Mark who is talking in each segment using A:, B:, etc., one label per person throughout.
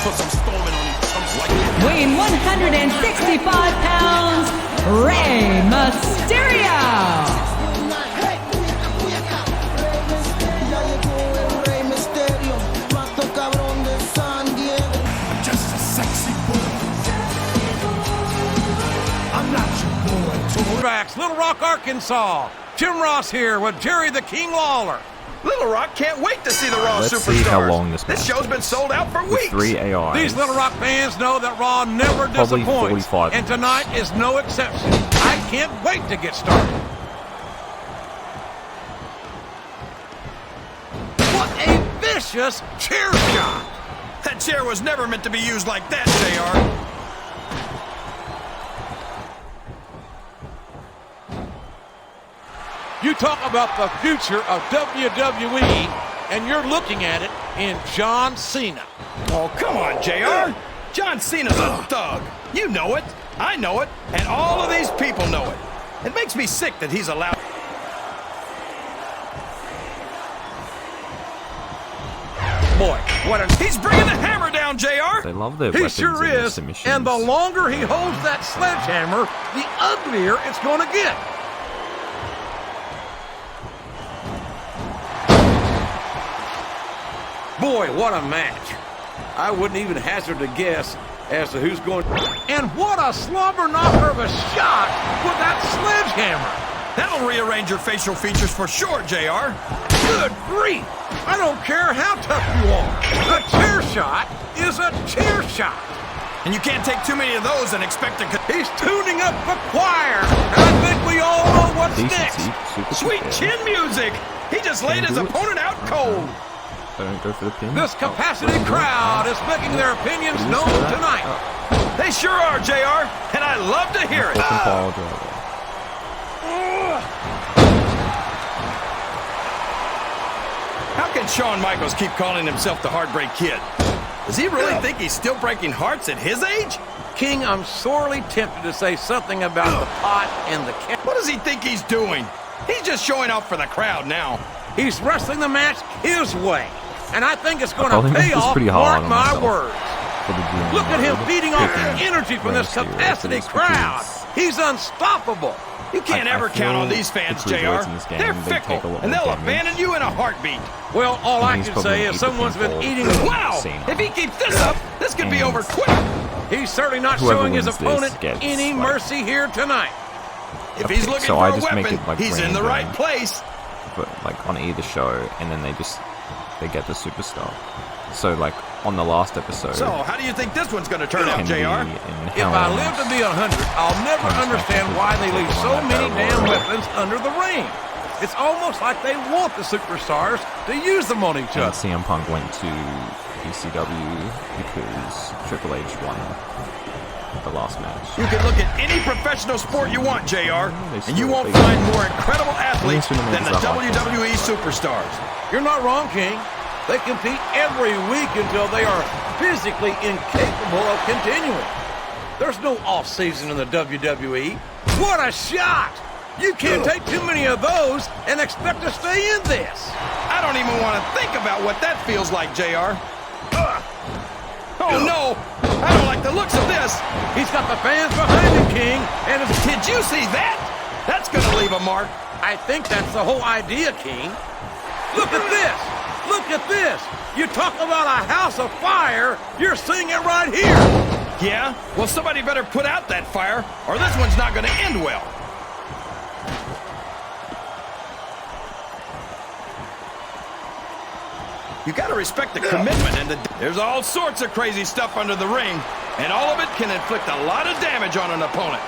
A: put some storming on these chumps like that.
B: Weighing 165 pounds, Rey Mysterio.
A: Just a sexy boy. I'm not your boy, toy.
C: Tracks, Little Rock, Arkansas. Jim Ross here with Jerry the King Lawler.
D: Little Rock can't wait to see the Raw
E: Let's
D: Superstars.
E: see how long this
D: This
E: match
D: show's been sold out for weeks.
E: 3 AIs.
C: These Little Rock fans know that Raw never
E: Probably
C: disappoints,
E: 45
C: and tonight is no exception. I can't wait to get started. What a vicious chair shot!
D: That chair was never meant to be used like that, JR.
C: You talk about the future of WWE, and you're looking at it in John Cena.
D: Oh, come on, JR. John Cena's a thug. You know it. I know it. And all of these people know it. It makes me sick that he's allowed...
C: Boy, what a...
D: He's bringing the hammer down, JR.
E: They love their
C: He
E: weapons
C: sure
E: and their
C: is,
E: submissions.
C: and the longer he holds that sledgehammer, the uglier it's going to get. Boy, what a match. I wouldn't even hazard a guess as to who's going... And what a slobber knocker of a shot with that sledgehammer.
D: That'll rearrange your facial features for sure, JR.
C: Good grief! I don't care how tough you are. A chair shot is a chair shot.
D: And you can't take too many of those and expect to...
C: He's tuning up the choir, and I think we all know what's next.
D: Sweet chin music. He just laid his opponent out cold.
E: They don't go for the pin.
C: This capacity crowd is making their opinions known tonight.
D: They sure are, JR, and I love to hear it.
E: Fucking pile driver.
D: How can Shawn Michaels keep calling himself the Heartbreak Kid? Does he really think he's still breaking hearts at his age?
C: King, I'm sorely tempted to say something about the pot and the cat.
D: What does he think he's doing? He's just showing off for the crowd now.
C: He's wrestling the match his way, and I think it's going
E: I
C: to
E: think
C: pay
E: this is
C: off,
E: pretty hard
C: mark
E: on
C: my
E: myself.
C: words. Look at him feeding off the energy from this capacity crowd. He's unstoppable.
D: You can't ever count on these fans, JR. They're fickle, and they'll abandon you in a heartbeat.
C: Well, all I can say is someone's been eating...
D: Wow! If he keeps this up, this could be over quick.
C: He's certainly not showing his opponent any mercy here tonight.
D: If he's looking for a weapon, he's in the right place.
E: But like on either show, and then they get the superstar. So like on the last episode.
D: So how do you think this one's going to turn out, JR?
C: If I live to be 100, I'll never understand why they leave so many damn weapons under the ring. It's almost like they want the superstars to use them on each other.
E: CM Punk went to ECW because Triple H won the last match.
D: You can look at any professional sport you want, JR, and you won't find more incredible athletes than the WWE superstars.
C: You're not wrong, King. They compete every week until they are physically incapable of continuing. There's no off-season in the WWE. What a shot! You can't take too many of those and expect to stay in this.
D: I don't even want to think about what that feels like, JR. Oh, no! I don't like the looks of this.
C: He's got the fans behind him, King, and
D: did you see that? That's going to leave a mark.
C: I think that's the whole idea, King. Look at this! Look at this! You talk about a house of fire, you're seeing it right here!
D: Yeah? Well, somebody better put out that fire, or this one's not going to end well. You gotta respect the commitment and there's all sorts of crazy stuff under the ring, and all of it can inflict a lot of damage on an opponent.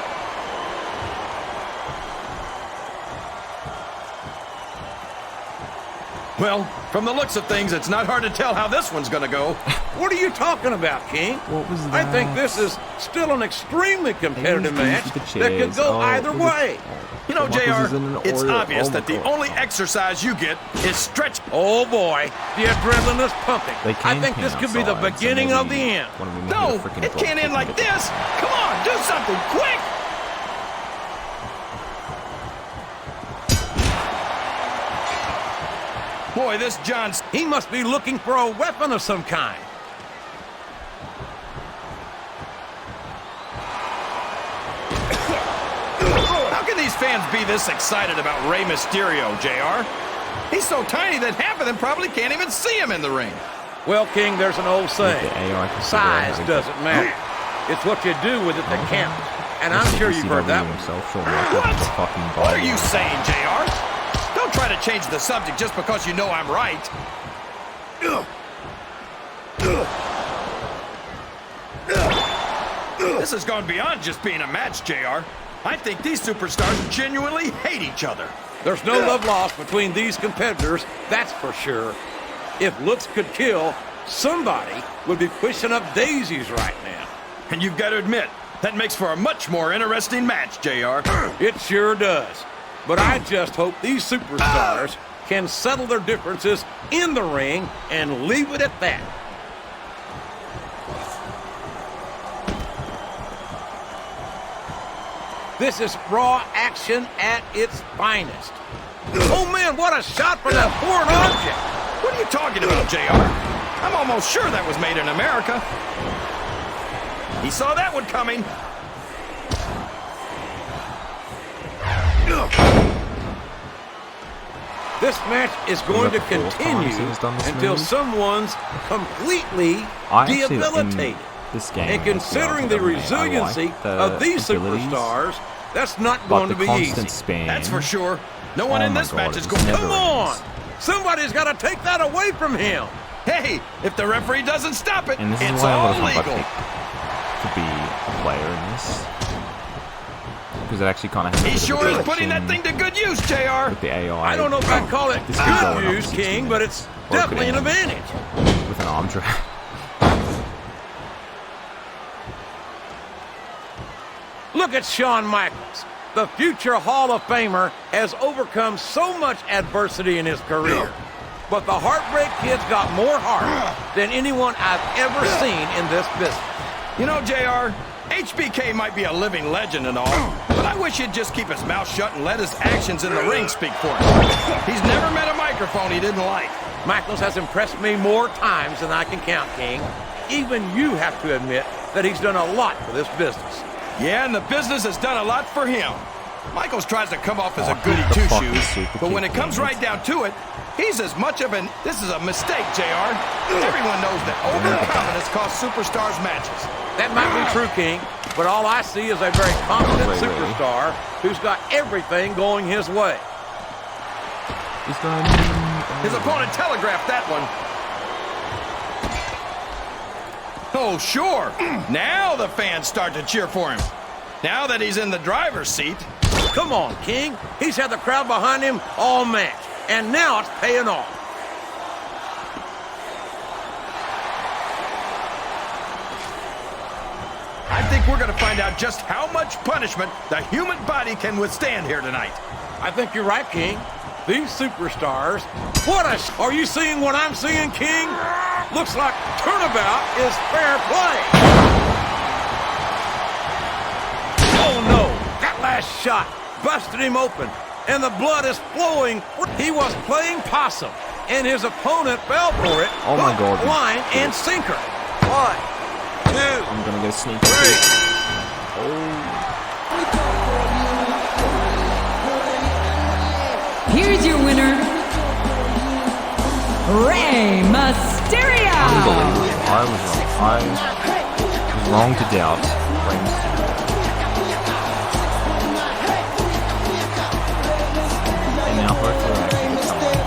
D: Well, from the looks of things, it's not hard to tell how this one's gonna go.
C: What are you talking about, King?
E: What was that?
C: I think this is still an extremely competitive match that could go either way.
D: You know, JR, it's obvious that the only exercise you get is stretch.
C: Oh boy, the adrenaline is pumping. I think this could be the beginning of the end.
D: No, it can't end like this. Come on, do something quick. Boy, this John...
C: He must be looking for a weapon of some kind.
D: fans be this excited about Rey Mysterio, JR? He's so tiny that half of them probably can't even see him in the ring.
C: Well, King, there's an old saying.
E: The AI can see
C: Size
E: everything.
C: doesn't matter. It's what you do with it that counts. And I'm sure you've heard that one.
D: What are you saying, JR? Don't try to change the subject just because you know I'm right. This has gone beyond just being a match, JR. I think these superstars genuinely hate each other.
C: There's no love lost between these competitors, that's for sure. If looks could kill, somebody would be pushing up daisies right now.
D: And you've got to admit, that makes for a much more interesting match, JR.
C: It sure does. But I just hope these superstars can settle their differences in the ring and leave it at that. This is Raw action at its finest. Oh man, what a shot from that foreign object!
D: What are you talking about, JR? I'm almost sure that was made in America. He saw that one coming.
C: This match is going to continue until someone's completely debilitated.
E: This game,
C: and considering the resiliency of these superstars, that's not going to be easy.
D: That's for sure. No one in this match is going to...
C: Come on! Somebody's got to take that away from him.
D: Hey, if the referee doesn't stop it,
E: And this is
D: it's
E: why I
D: all
E: would have
D: legal.
E: to be a player in this. Because it actually kind of has
D: He sure is putting that thing to good use, JR.
E: with the AI.
C: I don't know if I'd call it
E: This is going
C: good
E: up
C: news,
E: 60
C: King, but it's
E: minutes.
C: definitely an advantage.
E: With an arm drag.
C: Look at Shawn Michaels. The future Hall of Famer has overcome so much adversity in his career. But the Heartbreak Kid's got more heart than anyone I've ever seen in this business.
D: You know, JR, HBK might be a living legend and all, but I wish he'd just keep his mouth shut and let his actions in the ring speak for him. He's never met a microphone he didn't like.
C: Michaels has impressed me more times than I can count, King. Even you have to admit that he's done a lot for this business.
D: Yeah, and the business has done a lot for him. Michaels tries to come off as a goody two-shoes, but when it comes right down to it, he's as much of an... This is a mistake, JR. Everyone knows that overconfidence costs superstars matches.
C: That might be true, King, but all I see is a very confident superstar who's got everything going his way.
D: His opponent telegraphed that one. Oh, sure. Now the fans start to cheer for him. Now that he's in the driver's seat.
C: Come on, King. He's had the crowd behind him all match, and now it's paying off.
D: I think we're going to find out just how much punishment the human body can withstand here tonight.
C: I think you're right, King. These superstars, are you seeing what I'm seeing, King? Looks like turnabout is fair play. Oh no, that last shot busted him open, and the blood is flowing. He was playing possum, and his opponent fell for it.
E: Oh my God.
C: Line and sinker. 1, 2,
E: I'm gonna go sneak
C: 3.
B: Here's your winner, Rey Mysterio.
E: Unbelievable. I was wrong. I was wrong to doubt Rey Mysterio. And now hopefully I can get someone.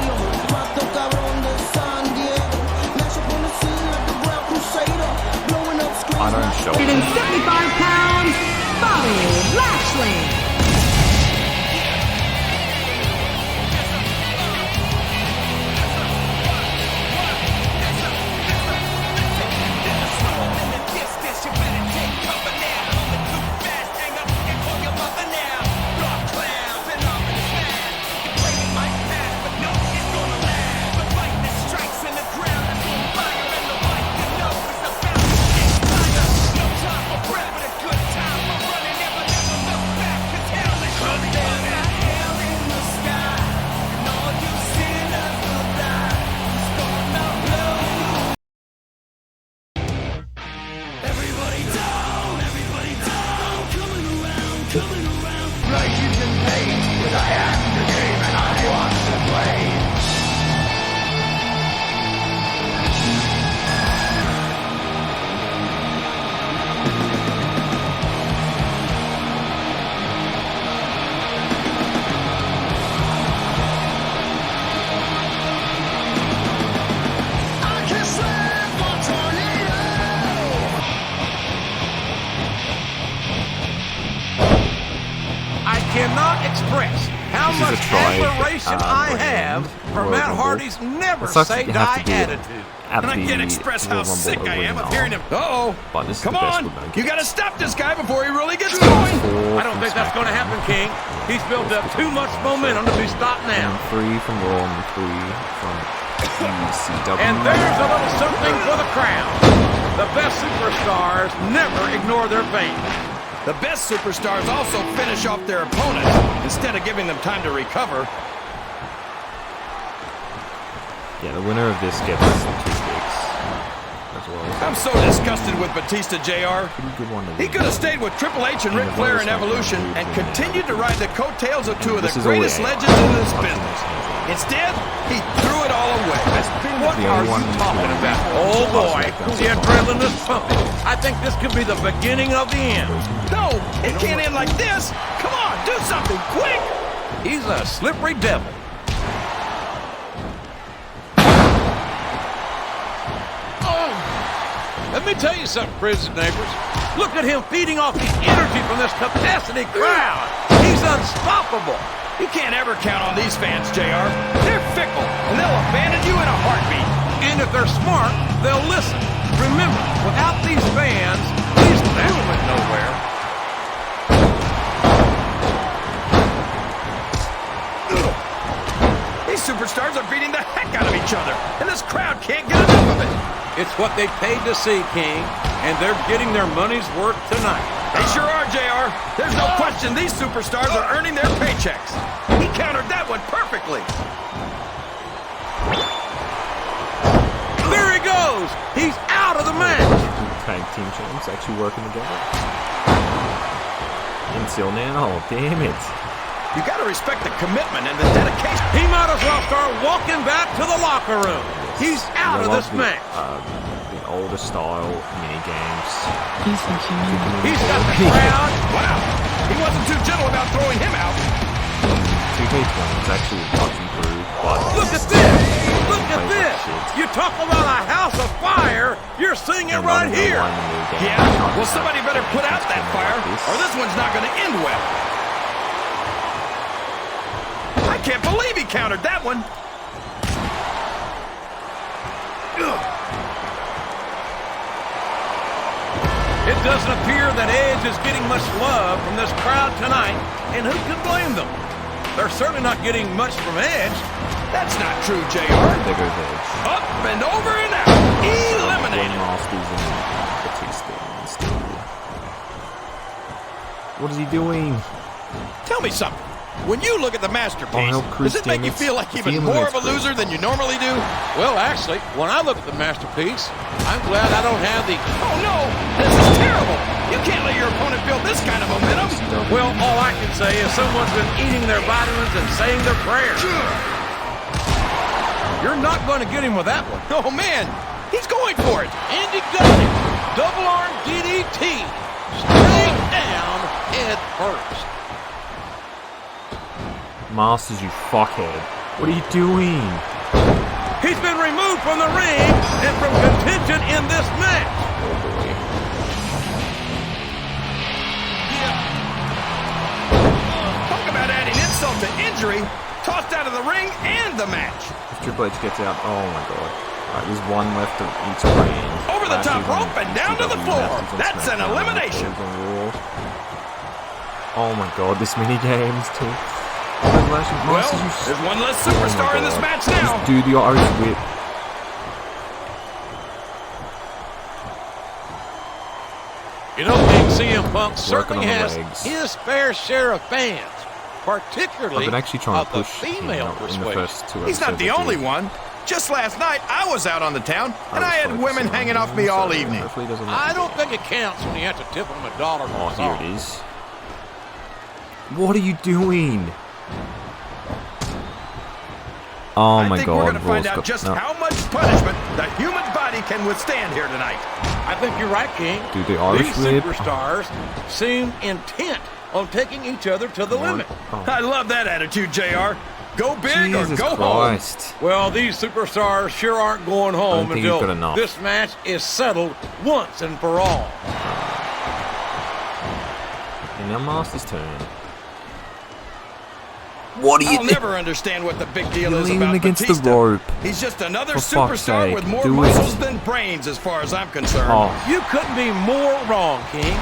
E: I don't show
B: 175 pounds, Bobby Lashley.
C: admiration I have for
E: Royal
C: Matt
E: Rumble.
C: Hardy's never
E: It sucks
C: say
E: that you have
C: die
E: to do it
C: attitude.
E: at
D: And I
E: the
D: can't express how
E: Royal Rumble
D: sick I am of
E: arena.
D: hearing him. Uh-oh.
E: But this is
D: Come
E: the best
D: on.
E: we're gonna
D: You
E: get.
D: got to stop this guy before he really gets going.
C: I don't think that's going to happen, King. He's built up too much momentum to be stopped now.
E: And 3 from Raw and 3 from ECW.
C: And there's a little something for the crowd. The best superstars never ignore their fans.
D: The best superstars also finish off their opponents instead of giving them time to recover.
E: Yeah, the winner of this gets 2 sticks as well.
D: I'm so disgusted with Batista, JR.
E: Pretty good one to
D: He
E: win.
D: could have stayed with Triple H and Ric Flair in Evolution and continued to ride the coattails of 2 of the
E: This is
D: greatest
E: always-
D: legends in this business. Instead, he threw it all away.
C: What
E: The
C: are
E: only
C: you
E: one
C: talking
E: who's
C: about?
E: won.
C: Oh boy,
E: Smackdown.
C: the adrenaline is pumping. I think this could be the beginning of the end.
D: No, it can't end like this. Come on, do something quick.
C: He's a slippery devil. Oh, let me tell you something, prison neighbors. Look at him feeding off the energy from this capacity crowd. He's unstoppable.
D: You can't ever count on these fans, JR. They're fickle, and they'll abandon you in a heartbeat.
C: And if they're smart, they'll listen. Remember, without these fans, these fans went nowhere.
D: These superstars are beating the heck out of each other, and this crowd can't get enough of it.
C: It's what they paid to see, King, and they're getting their money's worth tonight.
D: They sure are, JR. There's no question these superstars are earning their paychecks. He countered that one perfectly.
C: There he goes! He's out of the match!
E: Tag team champs actually working together. Until now, damn it.
D: You got to respect the commitment and the dedication.
C: He might as well start walking back to the locker room. He's out of
E: I love
C: this match.
E: The older style mini games.
B: He's so cute.
C: He's got the crowd.
D: Wow, he wasn't too gentle about throwing him out.
E: 2K20 is actually much improved, but
C: Look at this! Look at
E: plays like
C: this!
E: shit.
C: You talk about a house of fire, you're seeing it
E: And
C: right
E: running the
C: here.
E: line in the new game.
D: Yeah, well, somebody better put out that
E: It's
D: fire,
E: like this.
D: or this one's not going to end well. I can't believe he countered that one.
C: It doesn't appear that Edge is getting much love from this crowd tonight, and who can blame them? They're certainly not getting much from Edge.
D: That's not true, JR.
E: There goes Edge.
D: Up and over and out. Eliminated.
E: Masters and Batista and still. What is he doing?
D: Tell me something. When you look at the masterpiece,
E: Oh,
D: does it make you
E: Chris
D: feel like
E: Davis.
D: even
E: He
D: more of a
E: eliminates
D: loser than you normally do?
C: Well, actually, when I look at the masterpiece, I'm glad I don't have the...
D: Oh no, this is terrible. You can't let your opponent build this kind of momentum.
C: Well, all I can say is someone's been eating their vitamins and saying their prayers. You're not going to get him with that one.
D: Oh man, he's going for it.
C: And he got it. Double arm DDT. Straight down, head first.
E: Masters, you fuckhead. What are you doing?
C: He's been removed from the ring and from contention in this match.
E: Oh boy.
D: Talk about adding insult to injury. Tossed out of the ring and the match.
E: If Triple H gets out, oh my god. Alright, there's one left of each brand.
D: Over the top
E: Lashley's on
D: rope and down to the
E: ECW,
D: floor.
E: Lashley's on
D: That's an
E: SmackDown,
D: elimination.
E: Lashley's on Raw. Oh my god, this mini games too.
D: Well, there's one less superstar in this match now.
E: Just do the Irish whip.
C: You know, King CM Punk certainly
E: on the
C: has
E: legs.
C: his fair share of fans, particularly
E: I've been actually trying
C: of
E: to
C: the
E: push him
C: female
E: out in the
C: persuasion.
E: first 2
D: He's not
E: episodes
D: the
E: of
D: only
E: the-
D: one. Just last night, I was out on the town, and I
E: was
D: had
E: focusing
D: women
E: on
D: hanging
E: him,
D: off me all
E: so
D: evening.
E: hopefully he doesn't let
C: I
E: me
C: don't
E: down.
C: think it counts when you have to tip them $1 for
E: Oh,
C: a
E: here
C: song.
E: it is. What are you doing? Oh
D: I
E: my
D: think
E: god,
D: we're going to find
E: Raw's
D: out
E: got-
D: just
E: no.
D: how much punishment the human body can withstand here tonight.
C: I think you're right, King.
E: Do the Irish
C: These
E: whip.
C: superstars seem intent on taking each other to the limit.
E: Oh.
D: I love that attitude, JR. Go big or
E: Jesus
D: go
E: Christ.
C: Well, these superstars sure aren't going home
E: think he's
C: until
E: got enough.
C: this match is settled once and for all.
E: And now Master's turn. What are you
D: I'll
E: doing?
D: never understand what the big deal
E: You're
D: is
E: leaning
D: about
E: against the
D: Batista.
E: rope.
D: He's just another
E: For fuck's
D: superstar
E: sake,
D: with more
E: do
D: muscles
E: it.
D: than brains, as far as I'm concerned.
E: Oh,
C: You couldn't be more wrong, King.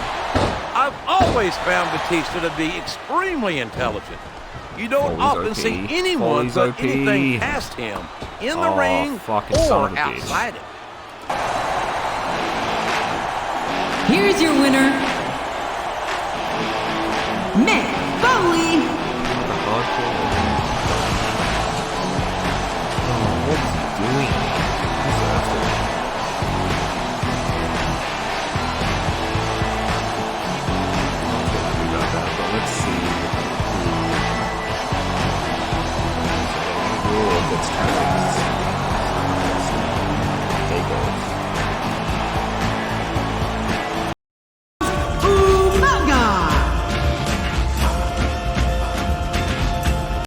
C: I've always found Batista to be extremely intelligent. You don't
E: Foley's
C: often
E: OP.
C: see anyone
E: Foley's
C: put
E: OP.
C: anything past him in the
E: Oh,
C: ring
E: fucking son
C: or
E: of a bitch.
C: outside it.
F: Here's your winner, Mick Foley.
E: what is he doing?